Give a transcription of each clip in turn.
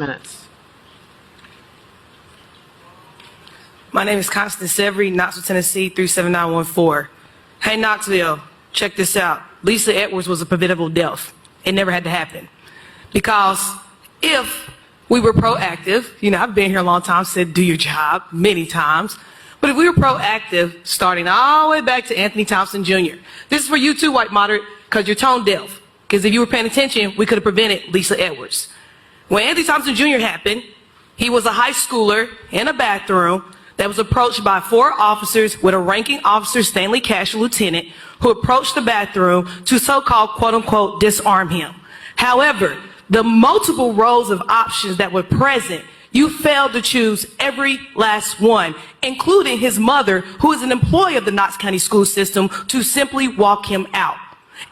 Minutes. My name is Constance Avery, Knoxville, Tennessee, 37914. Hey, Knoxville, check this out. Lisa Edwards was a preventable death. It never had to happen. Because if we were proactive, I've been here a long time, said do your job many times, but if we were proactive, starting all the way back to Anthony Thompson Jr., this is for you too, white moderate, because you're tone deaf. Because if you were paying attention, we could have prevented Lisa Edwards. When Anthony Thompson Jr. happened, he was a high schooler in a bathroom that was approached by 4 officers with a ranking officer, Stanley Cash, lieutenant, who approached the bathroom to so-called, quote-unquote, disarm him. However, the multiple rows of options that were present, you failed to choose every last one, including his mother, who is an employee of the Knox County school system, to simply walk him out.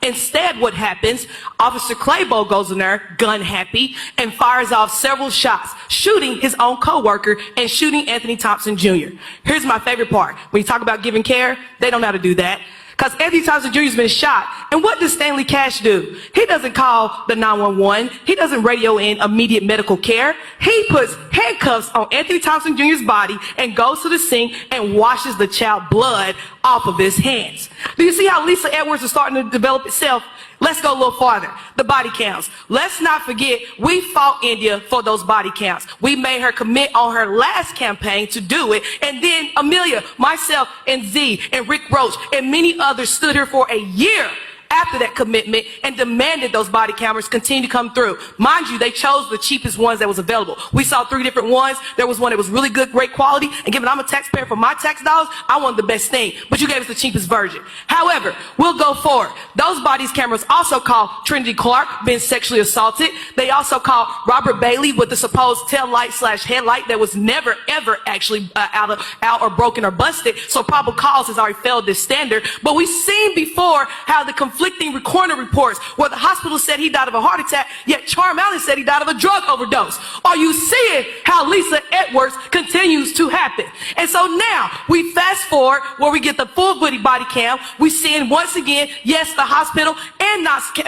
Instead, what happens, Officer Claybo goes in there, gun happy, and fires off several shots, shooting his own co-worker and shooting Anthony Thompson Jr. Here's my favorite part. When you talk about giving care, they don't know how to do that. Because Anthony Thompson Jr. has been shot. And what does Stanley Cash do? He doesn't call the 911. He doesn't radio in immediate medical care. He puts handcuffs on Anthony Thompson Jr.'s body and goes to the scene and washes the child blood off of his hands. Do you see how Lisa Edwards is starting to develop itself? Let's go a little farther. The body counts. Let's not forget, we fought India for those body counts. We made her commit on her last campaign to do it. And then Amelia, myself, and Z, and Rick Roach, and many others stood here for a year after that commitment and demanded those body cameras continue to come through. Mind you, they chose the cheapest ones that was available. We saw 3 different ones. There was one that was really good, great quality, and given I'm a taxpayer for my tax dollars, I wanted the best thing, but you gave us the cheapest version. However, we'll go forward. Those body cameras also called Trinity Clark being sexually assaulted. They also called Robert Bailey with the supposed tail light / headlight that was never ever actually out or broken or busted, so probable cause has already failed this standard. But we've seen before how the conflicting coroner reports where the hospital said he died of a heart attack, yet Charm Allen said he died of a drug overdose. Are you seeing how Lisa Edwards continues to happen? And so now we fast forward where we get the full body cam. We seeing once again, yes, the hospital and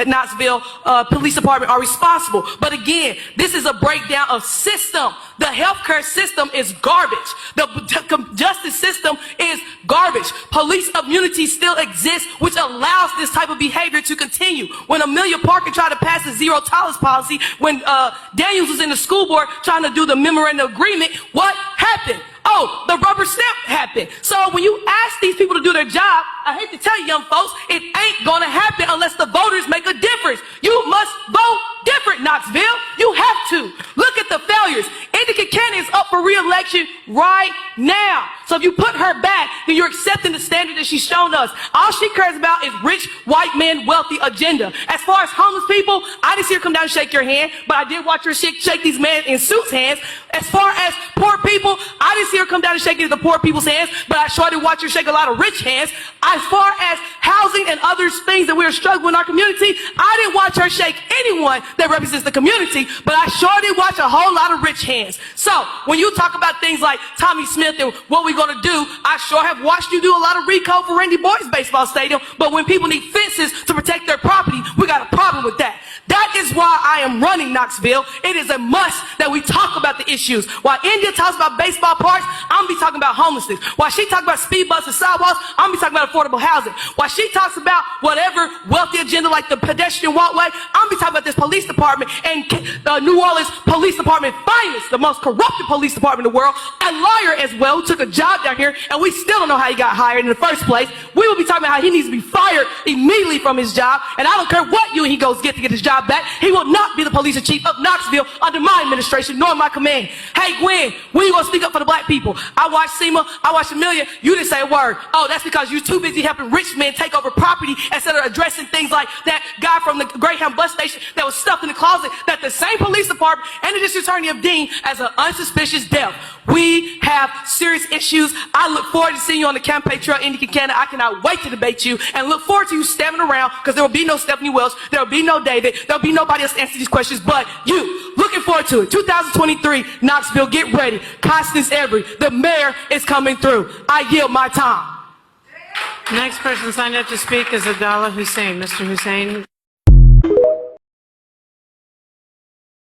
Knoxville Police Department are responsible. But again, this is a breakdown of system. The healthcare system is garbage. The justice system is garbage. Police immunity still exists, which allows this type of behavior to continue. When Amelia Parker tried to pass the zero tolerance policy, when Daniels was in the school board trying to do the memorandum agreement, what happened? Oh, the rubber stamp happened. So when you ask these people to do their job, I hate to tell you young folks, it ain't gonna happen unless the voters make a difference. You must vote different, Knoxville. You have to. Look at the failures. Indica Cannon is up for re-election right now. So if you put her back, then you're accepting the standard that she's shown us. All she cares about is rich, white men, wealthy agenda. As far as homeless people, I didn't see her come down and shake your hand, but I did watch her shake these men in suits' hands. As far as poor people, I didn't see her come down and shake the poor people's hands, but I sure did watch her shake a lot of rich hands. As far as housing and other things that we're struggling in our community, I didn't watch her shake anyone that represents the community, but I sure did watch a whole lot of rich hands. So when you talk about things like Tommy Smith and what we're going to do, I sure have watched you do a lot of recall for Randy Boyd's baseball stadium, but when people need fences to protect their property, we got a problem with that. That is why I am running Knoxville. It is a must that we talk about the issues. While India talks about baseball parks, I'm going to be talking about homelessness. While she talks about speed bumps and sidewalks, I'm going to be talking about affordable housing. While she talks about whatever wealthy agenda like the pedestrian walkway, I'm going to be talking about this police department and New Orleans Police Department finest, the most corrupted police department in the world, a lawyer as well who took a job down here, and we still don't know how he got hired in the first place. We will be talking about how he needs to be fired immediately from his job, and I don't care what he goes get to get his job back. He will not be the police chief of Knoxville under my administration nor my command. Hey Gwen, when you gonna speak up for the black people? I watched Seema, I watched Amelia, you didn't say a word. Oh, that's because you're too busy helping rich men take over property instead of addressing things like that guy from the Greyhound bus station that was stuffed in the closet that the same police department and the district attorney have deemed as an unsuspicious death. We have serious issues. I look forward to seeing you on the campaign trail in Canada. I cannot wait to debate you and look forward to you standing around because there will be no Stephanie Welsh, there will be no David, there will be nobody else to answer these questions but you. Looking forward to it. 2023, Knoxville, get ready. Constance Avery, the mayor is coming through. I yield my time. Next person signed up to speak is Abdallah Hussein. Mr. Hussein.